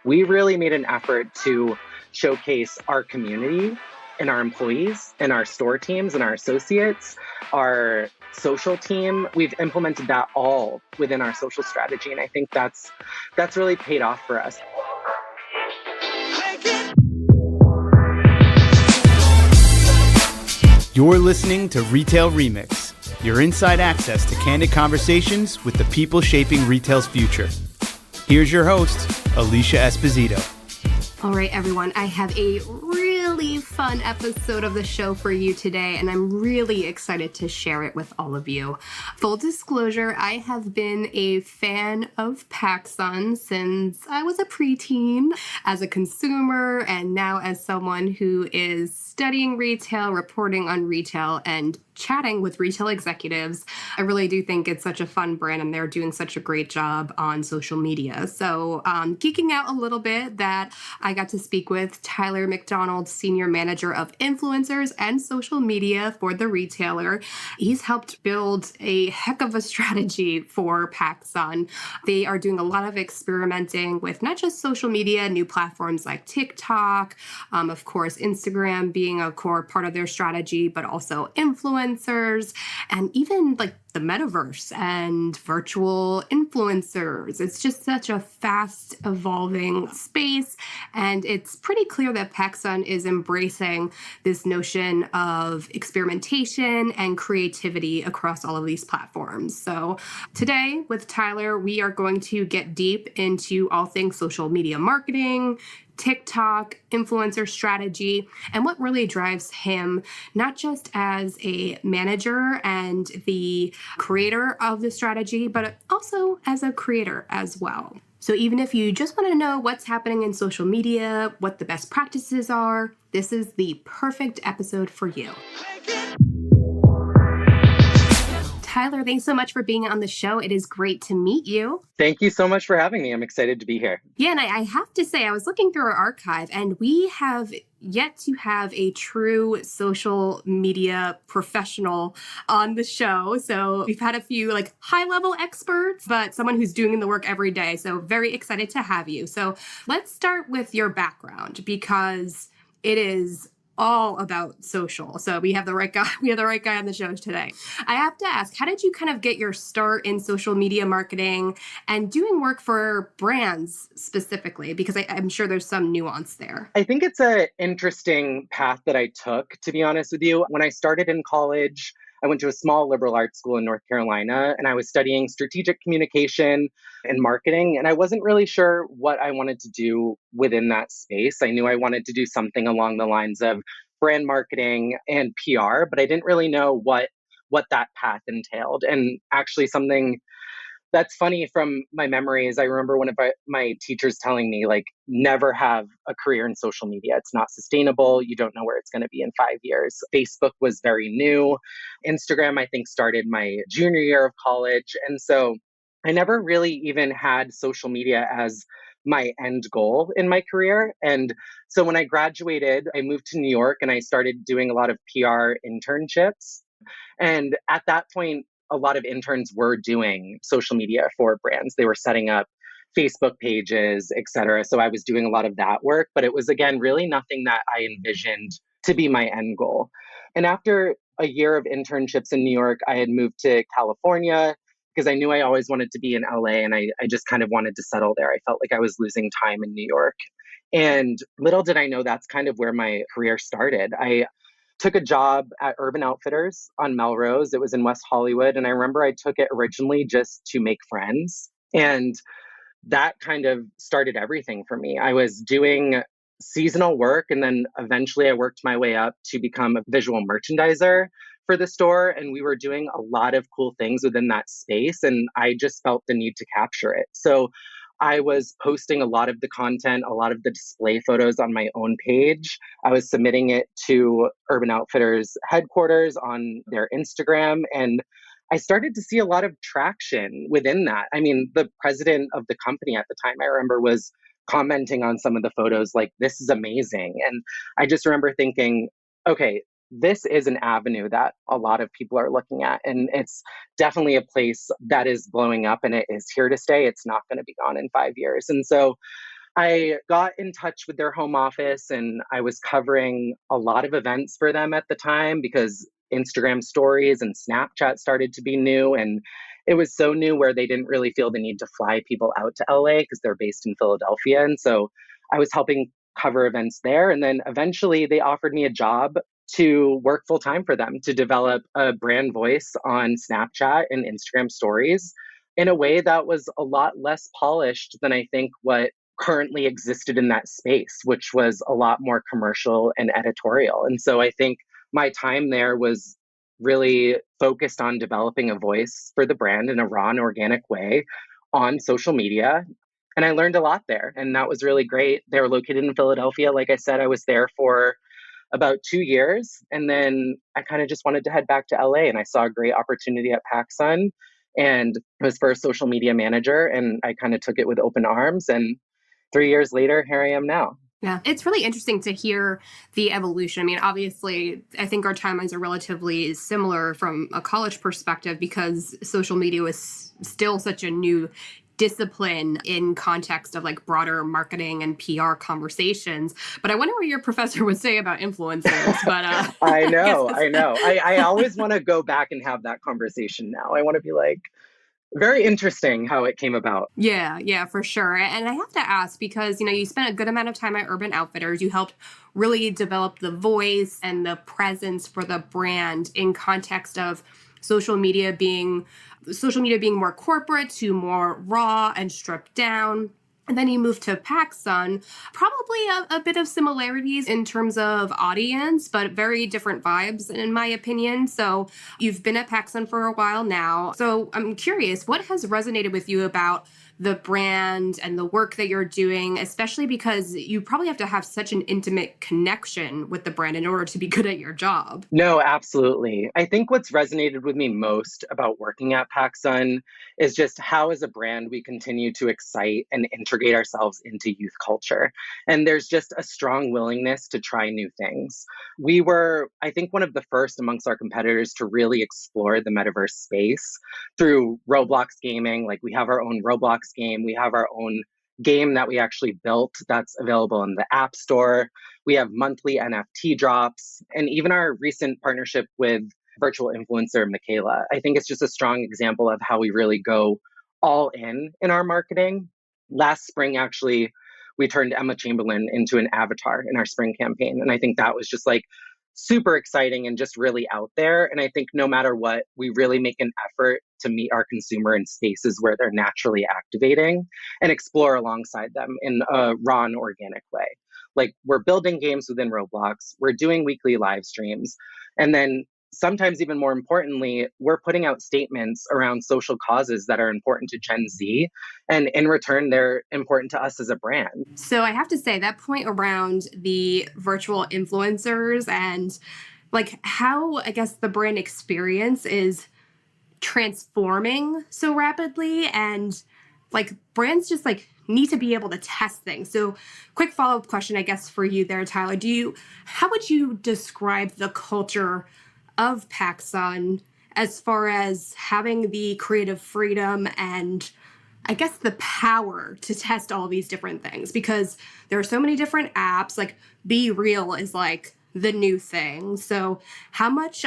we really made an effort to showcase our community and our employees and our store teams and our associates, our social team. We've implemented that all within our social strategy. And I think that's really paid off for us. You're listening to Retail Remix, your inside access to candid conversations with the people shaping retail's future. Here's your host, Alicia Esposito. All right, everyone, I have a really fun episode of the show for you today, and I'm really excited to share it with all of you. Full disclosure, I have been a fan of PacSun's since I was a preteen, as a consumer, and now as someone who is studying retail, reporting on retail, and chatting with retail executives. I really do think it's such a fun brand and they're doing such a great job on social media. So geeking out a little bit that I got to speak with Tyler MacDonald, Senior Manager of Influencers and Social Media for the retailer. He's helped build a heck of a strategy for PacSun. They are doing a lot of experimenting with not just social media, new platforms like TikTok, of course, Instagram being a core part of their strategy, but also influencers, and even like the metaverse and virtual influencers. It's just such a fast evolving space. And it's pretty clear that PacSun is embracing this notion of experimentation and creativity across all of these platforms. So today with Tyler, we are going to get deep into all things social media marketing, TikTok, influencer strategy, and what really drives him, not just as a manager and the creator of the strategy, but also as a creator as well. So even if you just want to know what's happening in social media, what the best practices are, this is the perfect episode for you. Tyler, thanks so much for being on the show. It is great to meet you. Thank you so much for having me. I'm excited to be here. Yeah, and I have to say, I was looking through our archive and we have yet to have a true social media professional on the show. So we've had a few like high-level experts, but someone who's doing the work every day. So very excited to have you. So let's start with your background because it is all about social. So we have the right guy. We have the right guy on the show today. I have to ask, how did you kind of get your start in social media marketing and doing work for brands specifically? Because I'm sure there's some nuance there. I think it's an interesting path that I took, to be honest with you. When I started in college, I went to a small liberal arts school in North Carolina, and I was studying strategic communication and marketing. And I wasn't really sure what I wanted to do within that space. I knew I wanted to do something along the lines of brand marketing and PR, but I didn't really know what that path entailed. And actually something that's funny from my memories, I remember one of my teachers telling me, like, never have a career in social media. It's not sustainable. You don't know where it's going to be in 5 years. Facebook was very new. Instagram, I think, started my junior year of college. And so I never really even had social media as my end goal in my career. And so when I graduated, I moved to New York and I started doing a lot of PR internships. And at that point, a lot of interns were doing social media for brands. They were setting up Facebook pages, et cetera. So I was doing a lot of that work, but it was, again, really nothing that I envisioned to be my end goal. And after a year of internships in New York, I had moved to California because I knew I always wanted to be in LA and I just kind of wanted to settle there. I felt like I was losing time in New York. And little did I know that's kind of where my career started. I took a job at Urban Outfitters on Melrose. It was in West Hollywood. And I remember I took it originally just to make friends. And that kind of started everything for me. I was doing seasonal work. And then eventually I worked my way up to become a visual merchandiser for the store. And we were doing a lot of cool things within that space. And I just felt the need to capture it. So I was posting a lot of the content, a lot of the display photos on my own page. I was submitting it to Urban Outfitters headquarters on their Instagram. And I started to see a lot of traction within that. I mean, the president of the company at the time, I remember, was commenting on some of the photos like, this is amazing. And I just remember thinking, okay, this is an avenue that a lot of people are looking at. And it's definitely a place that is blowing up and it is here to stay. It's not going to be gone in 5 years. And so I got in touch with their home office and I was covering a lot of events for them at the time because Instagram stories and Snapchat started to be new. And it was so new where they didn't really feel the need to fly people out to LA because they're based in Philadelphia. And so I was helping cover events there. And then eventually they offered me a job to work full time for them to develop a brand voice on Snapchat and Instagram stories in a way that was a lot less polished than I think what currently existed in that space, which was a lot more commercial and editorial. And so I think my time there was really focused on developing a voice for the brand in a raw and organic way on social media. And I learned a lot there, and that was really great. They were located in Philadelphia. Like I said, I was there for about 2 years. And then I kind of just wanted to head back to LA, and I saw a great opportunity at PacSun and was first social media manager. And I kind of took it with open arms. And 3 years later, here I am now. Yeah, it's really interesting to hear the evolution. I mean, obviously, I think our timelines are relatively similar from a college perspective because social media was still such a new discipline in context of like broader marketing and PR conversations. But I wonder what your professor would say about influencers. But I know. I always want to go back and have that conversation now. I want to be like, very interesting how it came about. Yeah, for sure. And I have to ask because, you spent a good amount of time at Urban Outfitters. You helped really develop the voice and the presence for the brand in context of social media being more corporate to more raw and stripped down. And then you moved to PacSun, probably a bit of similarities in terms of audience, but very different vibes, in my opinion. So you've been at PacSun for a while now. So I'm curious, what has resonated with you about the brand and the work that you're doing, especially because you probably have to have such an intimate connection with the brand in order to be good at your job? No, absolutely. I think what's resonated with me most about working at PacSun is just how, as a brand, we continue to excite and integrate ourselves into youth culture. And there's just a strong willingness to try new things. We were, I think, one of the first amongst our competitors to really explore the metaverse space through Roblox gaming. Like, we have our own Roblox game, we have our own game that we actually built that's available in the App Store. We have monthly NFT drops, and even our recent partnership with virtual influencer Michaela. I think it's just a strong example of how we really go all in our marketing. Last spring, actually, we turned Emma Chamberlain into an avatar in our spring campaign. And I think that was just like super exciting and just really out there. And I think no matter what, we really make an effort to meet our consumer in spaces where they're naturally activating and explore alongside them in a raw and organic way. Like, we're building games within Roblox, we're doing weekly live streams, and then sometimes even more importantly, we're putting out statements around social causes that are important to Gen Z. And in return, they're important to us as a brand. So I have to say that point around the virtual influencers and like how, I guess, the brand experience is transforming so rapidly, and like brands just like need to be able to test things. So quick follow-up question, I guess, for you there, Tyler. How would you describe the culture of PacSun as far as having the creative freedom and I guess the power to test all these different things? Because there are so many different apps, like Be Real is like the new thing. So how much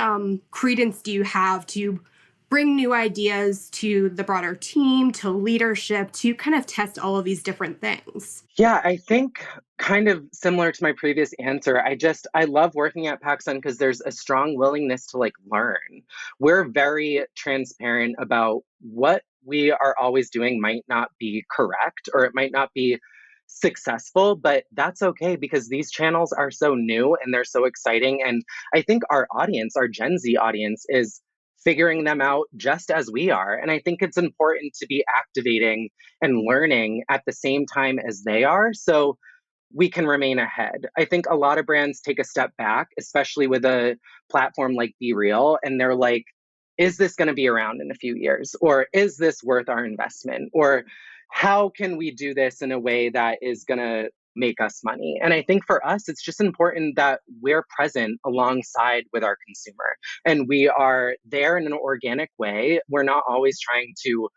credence do you have to bring new ideas to the broader team, to leadership, to kind of test all of these different things? Yeah, I think kind of similar to my previous answer, I love working at PacSun because there's a strong willingness to like learn. We're very transparent about what we are always doing might not be correct or it might not be successful, but that's okay because these channels are so new and they're so exciting. And I think our audience, our Gen Z audience, is figuring them out just as we are. And I think it's important to be activating and learning at the same time as they are so we can remain ahead. I think a lot of brands take a step back, especially with a platform like Be Real, and they're like, is this going to be around in a few years? Or is this worth our investment? Or how can we do this in a way that is going to make us money? And I think for us, it's just important that we're present alongside with our consumer and we are there in an organic way. We're not always trying to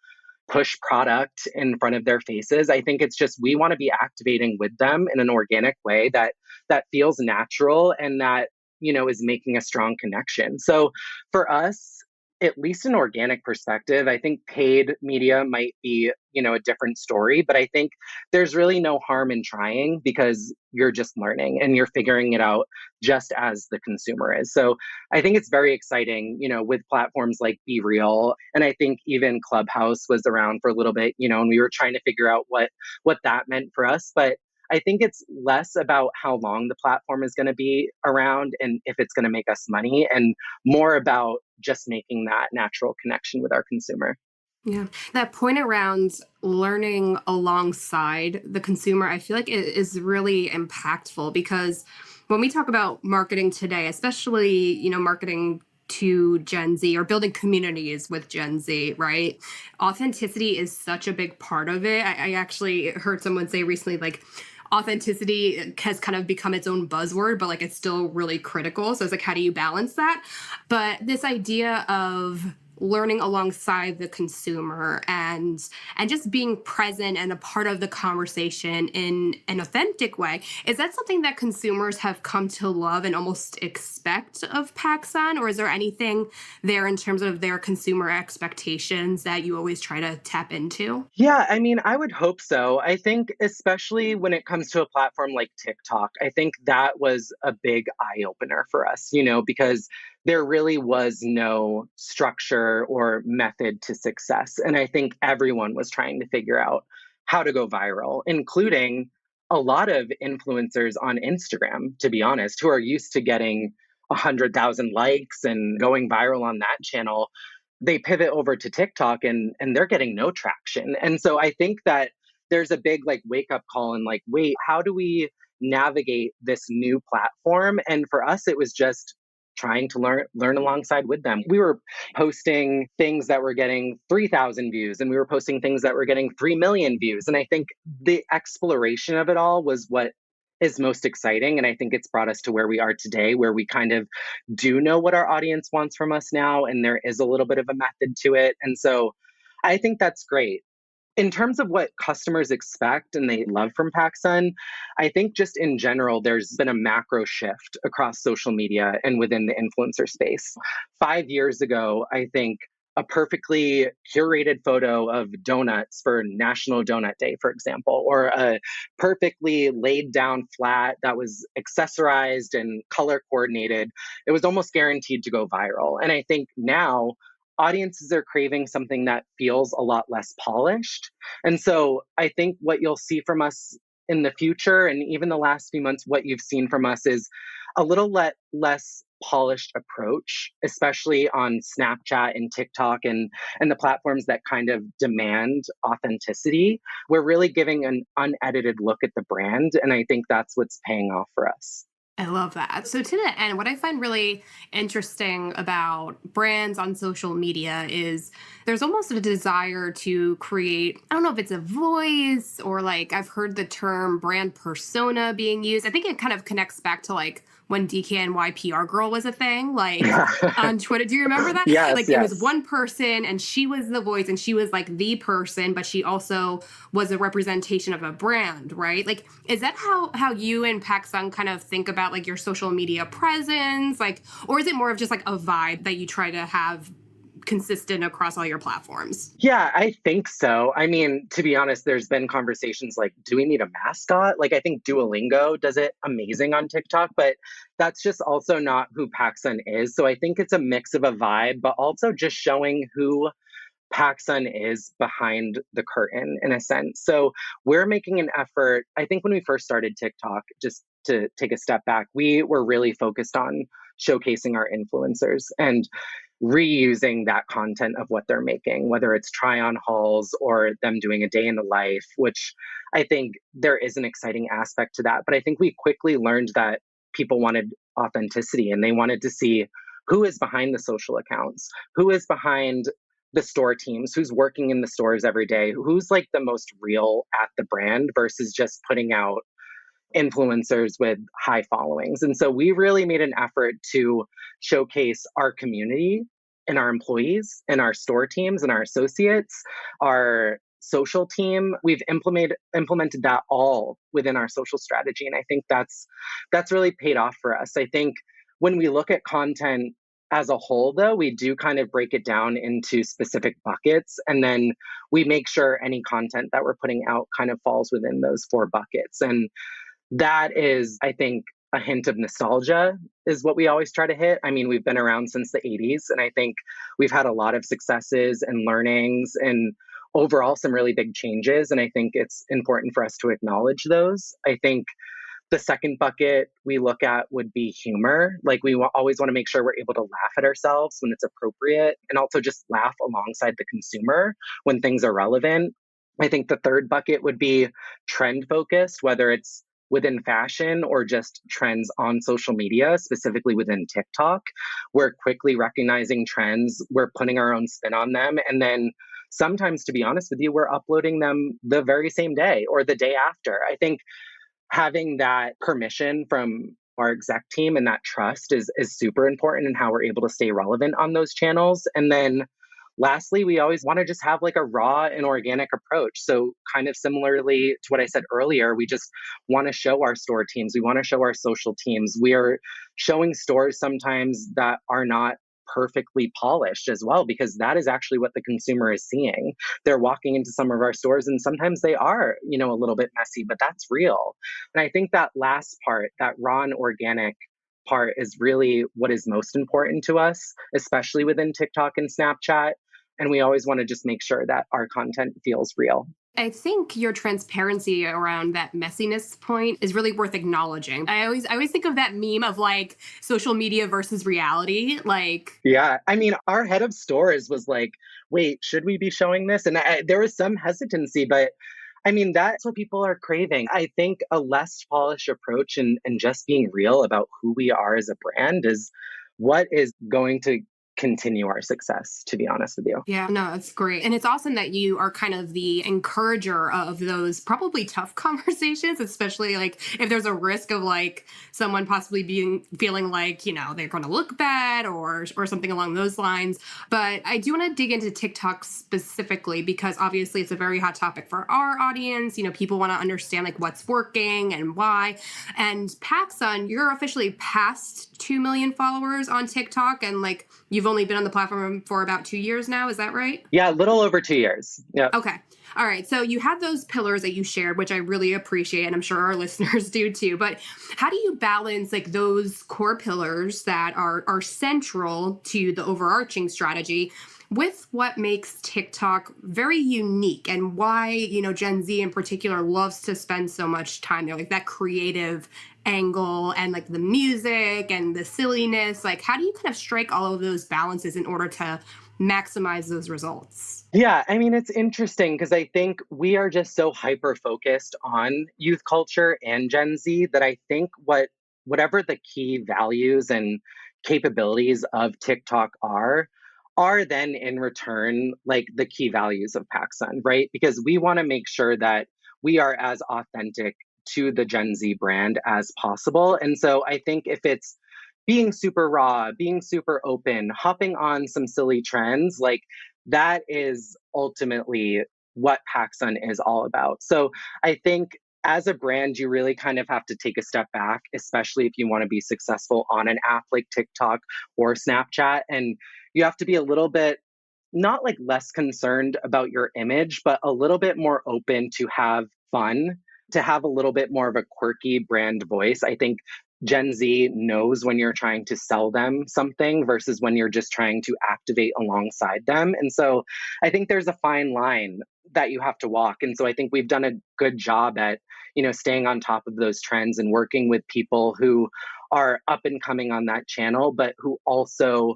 push product in front of their faces. I think it's just we want to be activating with them in an organic way that feels natural and that, is making a strong connection. So for us, at least an organic perspective, I think paid media might be, a different story, but I think there's really no harm in trying because you're just learning and you're figuring it out just as the consumer is. So I think it's very exciting, with platforms like Be Real. And I think even Clubhouse was around for a little bit, and we were trying to figure out what that meant for us. But I think it's less about how long the platform is going to be around and if it's going to make us money, and more about just making that natural connection with our consumer. Yeah. That point around learning alongside the consumer, I feel like it is really impactful because when we talk about marketing today, especially, marketing to Gen Z or building communities with Gen Z, right? Authenticity is such a big part of it. I actually heard someone say recently, like, authenticity has kind of become its own buzzword, but like it's still really critical. So it's like, how do you balance that? But this idea of learning alongside the consumer and just being present and a part of the conversation in an authentic way, is that something that consumers have come to love and almost expect of PacSun? Or is there anything there in terms of their consumer expectations that you always try to tap into? Yeah, I mean, I would hope so. I think especially when it comes to a platform like TikTok, I think that was a big eye opener for us, because there really was no structure or method to success. And I think everyone was trying to figure out how to go viral, including a lot of influencers on Instagram, to be honest, who are used to getting 100,000 likes and going viral on that channel. They pivot over to TikTok and they're getting no traction. And so I think that there's a big like wake up call and like, wait, how do we navigate this new platform? And for us, it was just trying to learn alongside with them. We were posting things that were getting 3,000 views and we were posting things that were getting 3 million views. And I think the exploration of it all was what is most exciting. And I think it's brought us to where we are today, where we kind of do know what our audience wants from us now. And there is a little bit of a method to it. And so I think that's great. In terms of what customers expect and they love from PacSun, I think just in general, there's been a macro shift across social media and within the influencer space. 5 years ago, I think a perfectly curated photo of donuts for National Donut Day, for example, or a perfectly laid down flat that was accessorized and color coordinated, it was almost guaranteed to go viral. And I think now audiences are craving something that feels a lot less polished. And so I think what you'll see from us in the future, and even the last few months, what you've seen from us is a little less polished approach, especially on Snapchat and TikTok and the platforms that kind of demand authenticity. We're really giving an unedited look at the brand. And I think that's what's paying off for us. I love that. So to that end, what I find really interesting about brands on social media is there's almost a desire to create, I don't know if it's a voice or like I've heard the term brand persona being used. I think it kind of connects back to like when DKNY PR girl was a thing, like on Twitter. Do you remember that? Yes, like yes. It was one person and she was the voice and she was like the person, but she also was a representation of a brand, right? Like, is that how you and PacSun kind of think about like your social media presence? Like, or is it more of just like a vibe that you try to have consistent across all your platforms? Yeah, I think so. I mean, to be honest, there's been conversations like, do we need a mascot? Like, I think Duolingo does it amazing on TikTok, but that's just also not who PacSun is. So I think it's a mix of a vibe, but also just showing who PacSun is behind the curtain in a sense. So we're making an effort. I think when we first started TikTok, just to take a step back, we were really focused on showcasing our influencers and reusing that content of what they're making, whether it's try on hauls or them doing a day in the life, which I think there is an exciting aspect to that. But I think we quickly learned that people wanted authenticity and they wanted to see who is behind the social accounts, who is behind the store teams, who's working in the stores every day, who's like the most real at the brand versus just putting out influencers with high followings. And so we really made an effort to showcase our community in our employees, in our store teams, and our associates, our social team. We've implemented that all within our social strategy. And I think that's really paid off for us. I think when we look at content as a whole, though, we do kind of break it down into specific buckets. And then we make sure any content that we're putting out kind of falls within those 4 buckets. And that is, I think, a hint of nostalgia is what we always try to hit. I mean, we've been around since the 80s, and I think we've had a lot of successes and learnings and overall some really big changes. And I think it's important for us to acknowledge those. I think the second bucket we look at would be humor. Like we always want to make sure we're able to laugh at ourselves when it's appropriate and also just laugh alongside the consumer when things are relevant. I think the third bucket would be trend focused, whether it's within fashion or just trends on social media, specifically within TikTok. We're quickly recognizing trends, we're putting our own spin on them. And then sometimes, to be honest with you, we're uploading them the very same day or the day after. I think having that permission from our exec team and that trust is super important in how we're able to stay relevant on those channels. And then lastly, we always want to just have like a raw and organic approach. So kind of similarly to what I said earlier, we just want to show our store teams. We want to show our social teams. We are showing stores sometimes that are not perfectly polished as well, because that is actually what the consumer is seeing. They're walking into some of our stores and sometimes they are, a little bit messy, but that's real. And I think that last part, that raw and organic part is really what is most important to us, especially within TikTok and Snapchat. And we always want to just make sure that our content feels real. I think your transparency around that messiness point is really worth acknowledging. I always think of that meme of like social media versus reality. Yeah, I mean, our head of stores was like, wait, should we be showing this? And there was some hesitancy, but I mean, that's what people are craving. I think a less polished approach and just being real about who we are as a brand is what is going to continue our success, to be honest with you. Yeah, no, that's great. And it's awesome that you are kind of the encourager of those probably tough conversations, especially like if there's a risk of like someone possibly feeling like, they're going to look bad or something along those lines. But I do want to dig into TikTok specifically because obviously it's a very hot topic for our audience. People want to understand like what's working and why. And PacSun, you're officially past 2 million followers on TikTok and like you've only been on the platform for about 2 years now. Is that right? Yeah, a little over 2 years. Yeah. Okay. All right. So you had those pillars that you shared, which I really appreciate, and I'm sure our listeners do too. But how do you balance like those core pillars that are central to the overarching strategy with what makes TikTok very unique and why, Gen Z in particular loves to spend so much time there, like that creative angle and like the music and the silliness? Like, how do you kind of strike all of those balances in order to maximize those results? Yeah, I mean, it's interesting because I think we are just so hyper focused on youth culture and Gen Z that I think whatever the key values and capabilities of TikTok are then in return like the key values of PacSun, right? Because we want to make sure that we are as authentic to the Gen Z brand as possible. And so I think if it's being super raw, being super open, hopping on some silly trends, like that is ultimately what PacSun is all about. So I think as a brand, you really kind of have to take a step back, especially if you want to be successful on an app like TikTok or Snapchat. And you have to be a little bit, not like less concerned about your image, but a little bit more open to have fun, to have a little bit more of a quirky brand voice. I think Gen Z knows when you're trying to sell them something versus when you're just trying to activate alongside them. And so I think there's a fine line that you have to walk. And so I think we've done a good job at, staying on top of those trends and working with people who are up and coming on that channel, but who also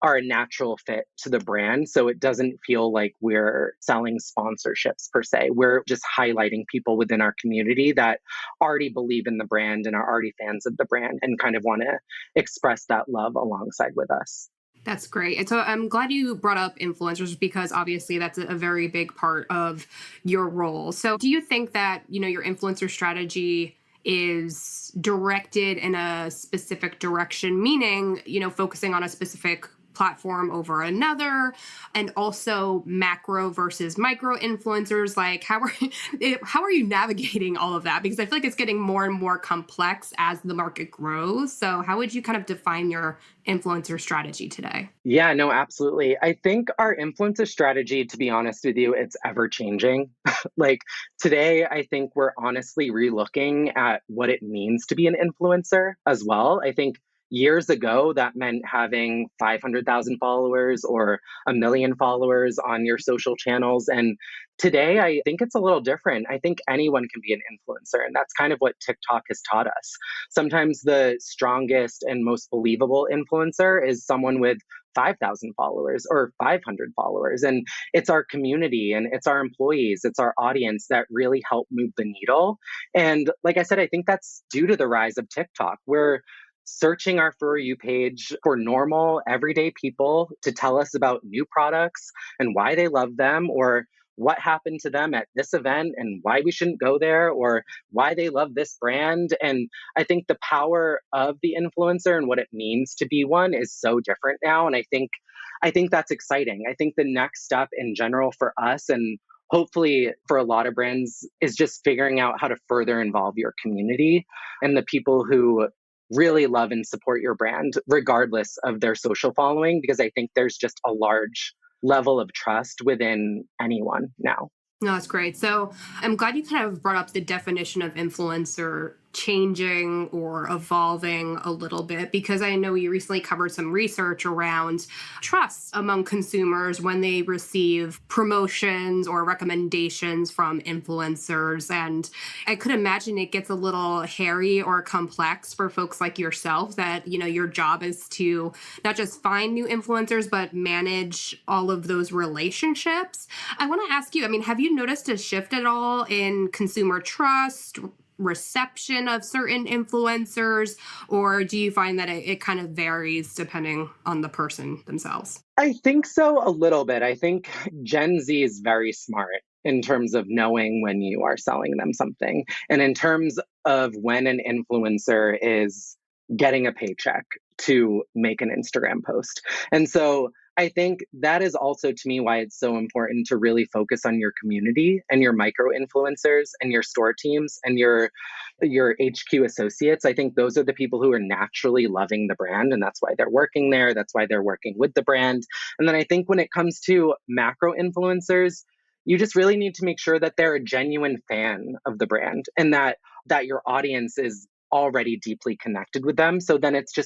are a natural fit to the brand. So it doesn't feel like we're selling sponsorships per se. We're just highlighting people within our community that already believe in the brand and are already fans of the brand and kind of want to express that love alongside with us. That's great. And so I'm glad you brought up influencers because obviously that's a very big part of your role. So do you think that, your influencer strategy is directed in a specific direction, meaning, focusing on a specific platform over another, and also macro versus micro influencers. Like, how are you navigating all of that? Because I feel like it's getting more and more complex as the market grows. So how would you kind of define your influencer strategy today? Yeah, no, absolutely. I think our influencer strategy, to be honest with you, it's ever changing. Like today, I think we're honestly relooking at what it means to be an influencer as well. I think years ago, that meant having 500,000 followers or a million followers on your social channels. And today, I think it's a little different. I think anyone can be an influencer. And that's kind of what TikTok has taught us. Sometimes the strongest and most believable influencer is someone with 5,000 followers or 500 followers. And it's our community and it's our employees, it's our audience that really help move the needle. And like I said, I think that's due to the rise of TikTok. We're searching our For You page for normal, everyday people to tell us about new products and why they love them, or what happened to them at this event and why we shouldn't go there, or why they love this brand. And I think the power of the influencer and what it means to be one is so different now. And I think that's exciting. I think the next step in general for us, and hopefully for a lot of brands, is just figuring out how to further involve your community and the people who really love and support your brand, regardless of their social following, because I think there's just a large level of trust within anyone now. No, that's great. So I'm glad you kind of brought up the definition of influencer changing or evolving a little bit, because I know you recently covered some research around trust among consumers when they receive promotions or recommendations from influencers. And I could imagine it gets a little hairy or complex for folks like yourself that, your job is to not just find new influencers, but manage all of those relationships. I want to ask you, have you noticed a shift at all in consumer trust, reception of certain influencers, or do you find that it kind of varies depending on the person themselves? I think so, a little bit. I think Gen Z is very smart in terms of knowing when you are selling them something, and in terms of when an influencer is getting a paycheck to make an Instagram post. And so I think that is also, to me, why it's so important to really focus on your community and your micro influencers and your store teams and your HQ associates. I think those are the people who are naturally loving the brand, and that's why they're working there. That's why they're working with the brand. And then I think when it comes to macro influencers, you just really need to make sure that they're a genuine fan of the brand, and that your audience is already deeply connected with them. So then it's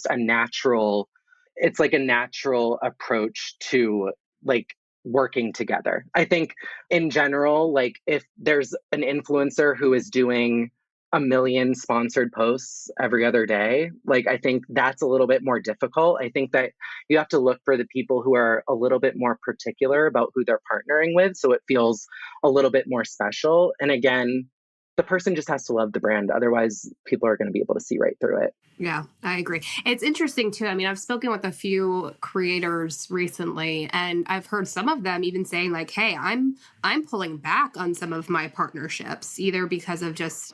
like a natural approach to like working together. I think in general, like if there's an influencer who is doing a million sponsored posts every other day, like I think that's a little bit more difficult. I think that you have to look for the people who are a little bit more particular about who they're partnering with, so it feels a little bit more special. And again, the person just has to love the brand. Otherwise, people are going to be able to see right through it. Yeah, I agree. It's interesting too. I've spoken with a few creators recently, and I've heard some of them even saying like, "Hey, I'm pulling back on some of my partnerships, either because of just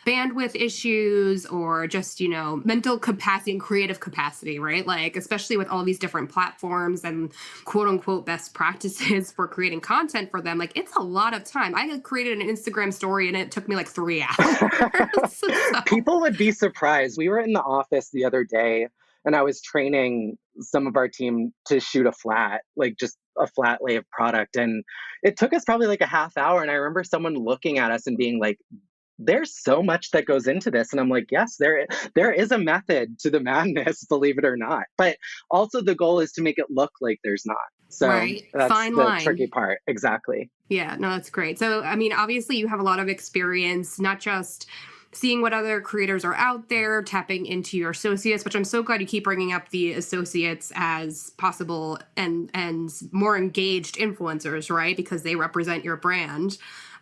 bandwidth issues or just, mental capacity and creative capacity," right? Like, especially with all these different platforms and quote unquote best practices for creating content for them. Like, it's a lot of time. I had created an Instagram story and it took me like 3 hours. So. People would be surprised. We were in the office the other day and I was training some of our team to shoot a flat, like just a flat lay of product. And it took us probably like a half hour. And I remember someone looking at us and being like, "There's so much that goes into this." And I'm like, yes, there is a method to the madness, believe it or not. But also the goal is to make it look like there's not. So right. That's Fine the line. tricky part. Exactly. Yeah, no, that's great. So, obviously you have a lot of experience, not just seeing what other creators are out there, tapping into your associates, which I'm so glad you keep bringing up the associates as possible and more engaged influencers, right? Because they represent your brand.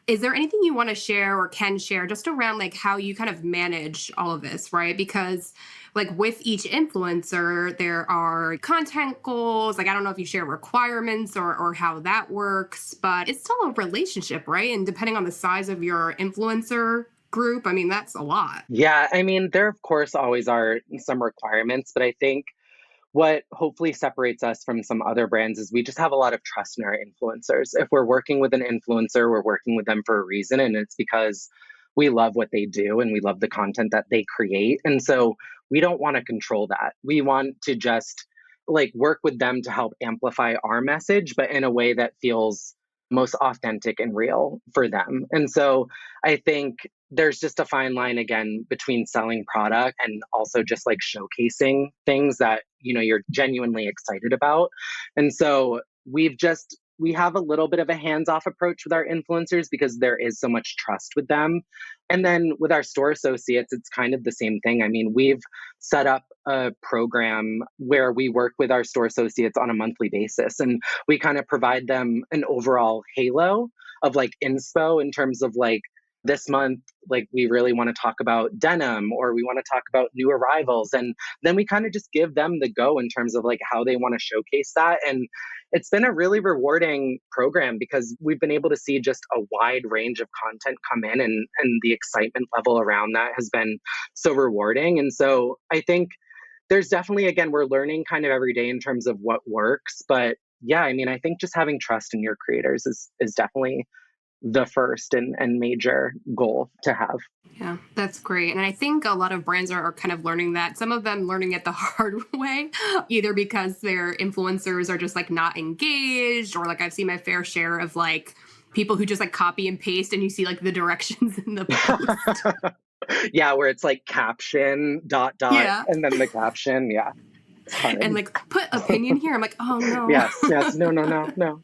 Is there anything you want to share or can share just around like how you kind of manage all of this, right? Because like with each influencer, there are content goals. Like, I don't know if you share requirements or how that works, but it's still a relationship, right? And depending on the size of your influencer group, that's a lot. Yeah. There of course always are some requirements, but I think what hopefully separates us from some other brands is we just have a lot of trust in our influencers. If we're working with an influencer, we're working with them for a reason, and it's because we love what they do and we love the content that they create. And so we don't want to control that. We want to just like work with them to help amplify our message, but in a way that feels most authentic and real for them. And so I think there's just a fine line again between selling product and also just like showcasing things that, you know, you're genuinely excited about. And so we have a little bit of a hands-off approach with our influencers because there is so much trust with them. And then with our store associates, it's kind of the same thing. I mean, we've set up a program where we work with our store associates on a monthly basis, and we kind of provide them an overall halo of like inspo in terms of like this month, like we really want to talk about denim or we want to talk about new arrivals. And then we kind of just give them the go in terms of like how they want to showcase that. And it's been a really rewarding program because we've been able to see just a wide range of content come in, and the excitement level around that has been so rewarding. And so I think there's definitely, again, we're learning kind of every day in terms of what works. But yeah, I mean, I think just having trust in your creators is definitely the first and major goal to have. Yeah, that's great. And I think a lot of brands are kind of learning that. Some of them learning it the hard way, either because their influencers are just like not engaged, or like I've seen my fair share of like people who just like copy and paste and you see like the directions in the post. Yeah, where it's like caption dot dot Yeah. and then the caption. Yeah. And like put opinion here. I'm like, oh no. Yes. No.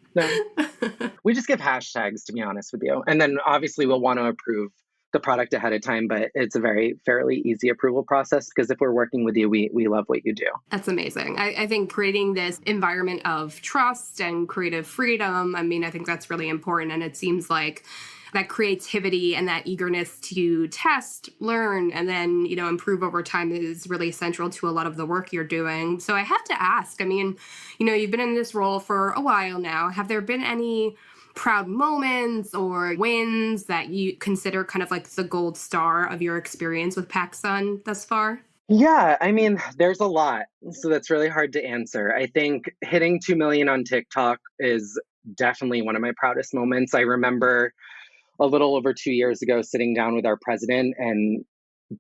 We just give hashtags, to be honest with you. And then obviously we'll want to approve the product ahead of time, but it's a very fairly easy approval process because if we're working with you, we love what you do. That's amazing. I think creating this environment of trust and creative freedom, I mean, I think that's really important. And it seems like that creativity and that eagerness to test, learn, and then, you know, improve over time is really central to a lot of the work you're doing. So I have to ask, I mean, you know, you've been in this role for a while now. Have there been any proud moments or wins that you consider kind of like the gold star of your experience with PacSun thus far? Yeah, I mean, there's a lot. So that's really hard to answer. I think hitting 2 million on TikTok is definitely one of my proudest moments. I remember a little over 2 years ago sitting down with our president and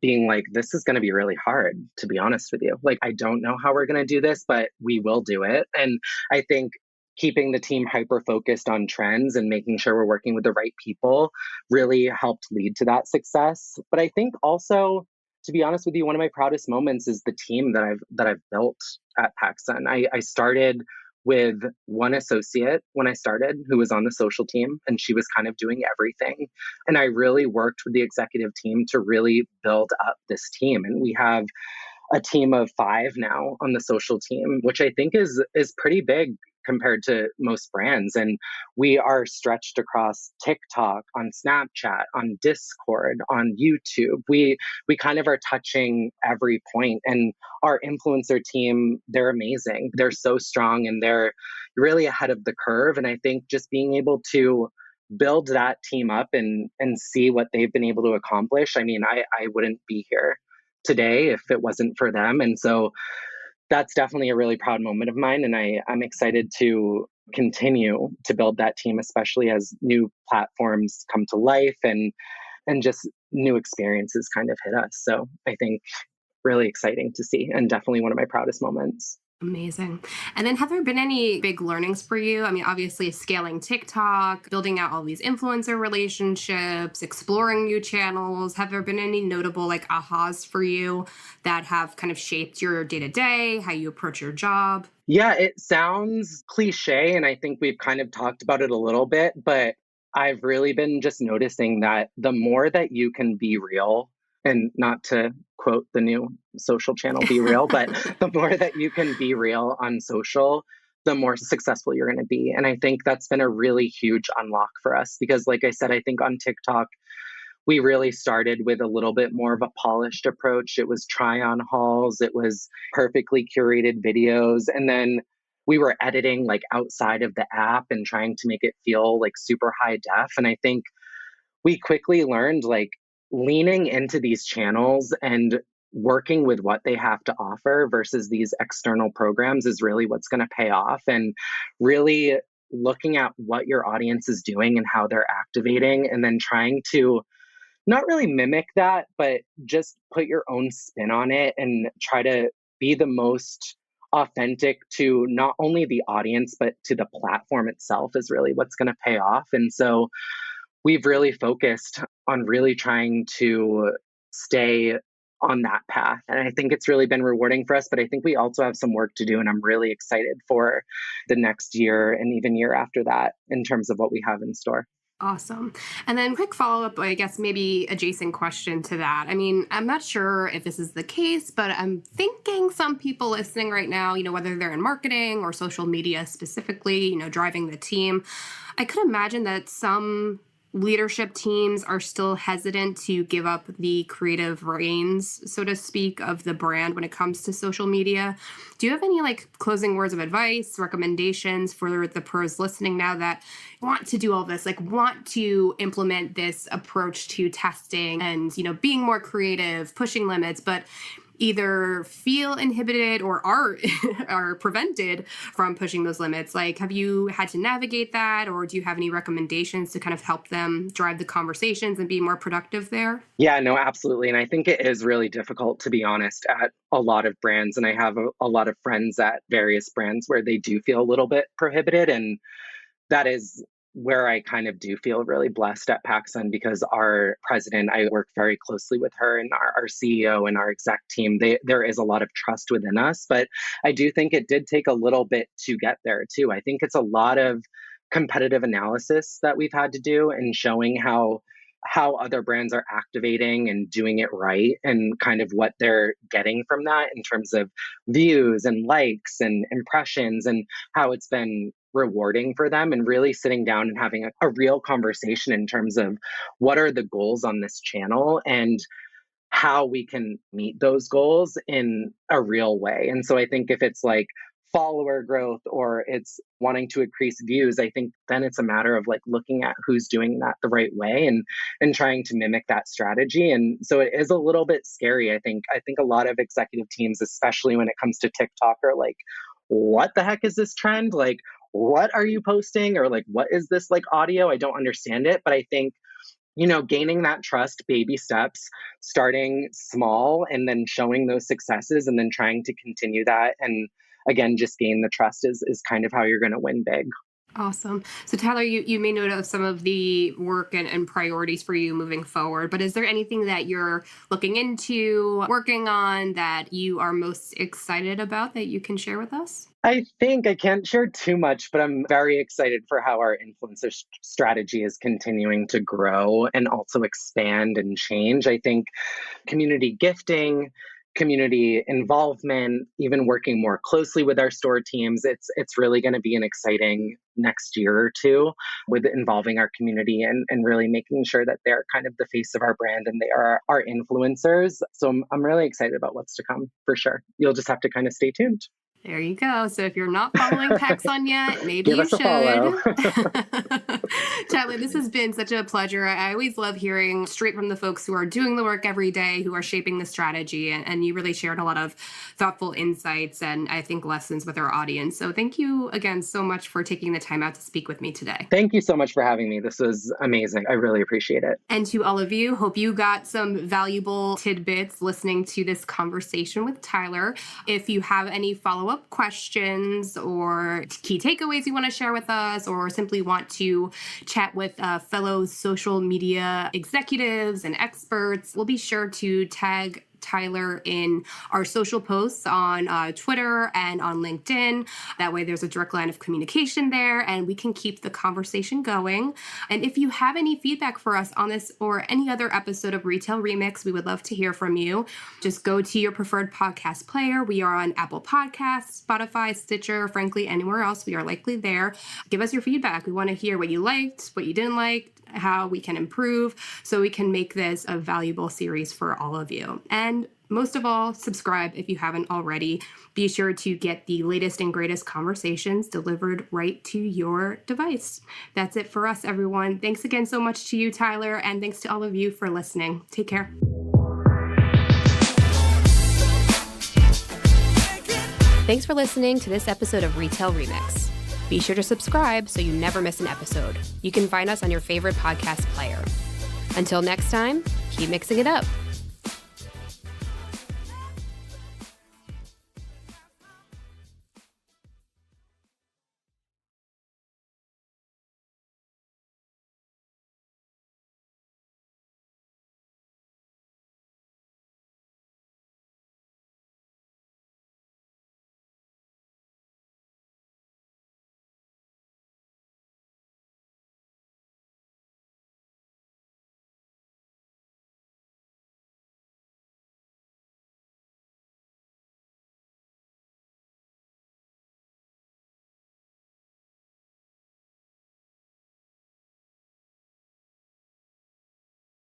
being like, this is going to be really hard, to be honest with you. Like, I don't know how we're going to do this, but we will do it. And I think keeping the team hyper focused on trends and making sure we're working with the right people really helped lead to that success. But I think also, to be honest with you, one of my proudest moments is the team that I've built at PacSun. I started with one associate when I started who was on the social team, and she was kind of doing everything. And I really worked with the executive team to really build up this team. And we have a team of 5 now on the social team, which I think is pretty big compared to most brands. And we are stretched across TikTok, on Snapchat, on Discord, on YouTube. We kind of are touching every point. And our influencer team, they're amazing. They're so strong and they're really ahead of the curve. And I think just being able to build that team up and see what they've been able to accomplish. I mean, I wouldn't be here today if it wasn't for them. And so that's definitely a really proud moment of mine. And I'm excited to continue to build that team, especially as new platforms come to life and just new experiences kind of hit us. So I think really exciting to see and definitely one of my proudest moments. Amazing. And then have there been any big learnings for you? I mean, obviously scaling TikTok, building out all these influencer relationships, exploring new channels. Have there been any notable like ahas for you that have kind of shaped your day to day, how you approach your job? Yeah, it sounds cliche, and I think we've kind of talked about it a little bit, but I've really been just noticing that the more that you can be real, and not to quote the new social channel, Be Real, but the more that you can be real on social, the more successful you're going to be. And I think that's been a really huge unlock for us because, like I said, I think on TikTok, we really started with a little bit more of a polished approach. It was try on hauls, it was perfectly curated videos. And then we were editing like outside of the app and trying to make it feel like super high def. And I think we quickly learned like leaning into these channels and working with what they have to offer versus these external programs is really what's going to pay off. And really looking at what your audience is doing and how they're activating, and then trying to not really mimic that, but just put your own spin on it and try to be the most authentic to not only the audience, but to the platform itself is really what's going to pay off. And so we've really focused on really trying to stay on that path. And I think it's really been rewarding for us, but I think we also have some work to do. And I'm really excited for the next year and even year after that in terms of what we have in store. Awesome. And then quick follow-up, I guess maybe adjacent question to that. I mean, I'm not sure if this is the case, but I'm thinking some people listening right now, whether they're in marketing or social media specifically, driving the team, I could imagine that some leadership teams are still hesitant to give up the creative reins, so to speak, of the brand when it comes to social media. Do you have any closing words of advice, recommendations for the pros listening now that want to do all this, want to implement this approach to testing and, being more creative, pushing limits, but either feel inhibited or are prevented from pushing those limits? Have you had to navigate that, or do you have any recommendations to kind of help them drive the conversations and be more productive there? Yeah, no, absolutely. And I think it is really difficult, to be honest, at a lot of brands. And I have a lot of friends at various brands where they do feel a little bit prohibited. And that is where I kind of do feel really blessed at PacSun, because our president, I work very closely with her, and our CEO and our exec team. There is a lot of trust within us, but I do think it did take a little bit to get there too. I think it's a lot of competitive analysis that we've had to do, and showing how other brands are activating and doing it right, and kind of what they're getting from that in terms of views and likes and impressions, and how it's been rewarding for them, and really sitting down and having a real conversation in terms of what are the goals on this channel and how we can meet those goals in a real way. And so I think if it's follower growth or it's wanting to increase views, I think then it's a matter of looking at who's doing that the right way and trying to mimic that strategy. And so it is a little bit scary. I think a lot of executive teams, especially when it comes to TikTok, are what the heck is this trend? What are you posting? Or what is this audio? I don't understand it. But I think, gaining that trust, baby steps, starting small and then showing those successes and then trying to continue that. And again, just gain the trust is kind of how you're going to win big. Awesome. So Tyler, you made note of some of the work and priorities for you moving forward, but is there anything that you're looking into, working on, that you are most excited about that you can share with us? I think I can't share too much, but I'm very excited for how our influencer strategy is continuing to grow and also expand and change. I think community gifting, community involvement, even working more closely with our store teams, it's really going to be an exciting next year or two with involving our community and really making sure that they're kind of the face of our brand and they are our influencers. So I'm really excited about what's to come for sure. You'll just have to kind of stay tuned. There you go. So if you're not following PacSun yet, maybe Give you us a should. follow. Tyler, this has been such a pleasure. I always love hearing straight from the folks who are doing the work every day, who are shaping the strategy. And you really shared a lot of thoughtful insights and I think lessons with our audience. So thank you again so much for taking the time out to speak with me today. Thank you so much for having me. This was amazing. I really appreciate it. And to all of you, hope you got some valuable tidbits listening to this conversation with Tyler. If you have any follow-up questions or key takeaways you want to share with us, or simply want to chat with fellow social media executives and experts, we'll be sure to tag Tyler in our social posts on Twitter and on LinkedIn. That way there's a direct line of communication there and we can keep the conversation going. And if you have any feedback for us on this or any other episode of Retail Remix, we would love to hear from you. Just go to your preferred podcast player. We are on Apple Podcasts, Spotify, Stitcher, frankly, anywhere else. We are likely there. Give us your feedback. We want to hear what you liked, what you didn't like, how we can improve, so we can make this a valuable series for all of you. And most of all, subscribe if you haven't already. Be sure to get the latest and greatest conversations delivered right to your device. That's it for us, everyone. Thanks again so much to you, Tyler, and thanks to all of you for listening. Take care. Thanks for listening to this episode of Retail Remix. Be sure to subscribe so you never miss an episode. You can find us on your favorite podcast player. Until next time, keep mixing it up.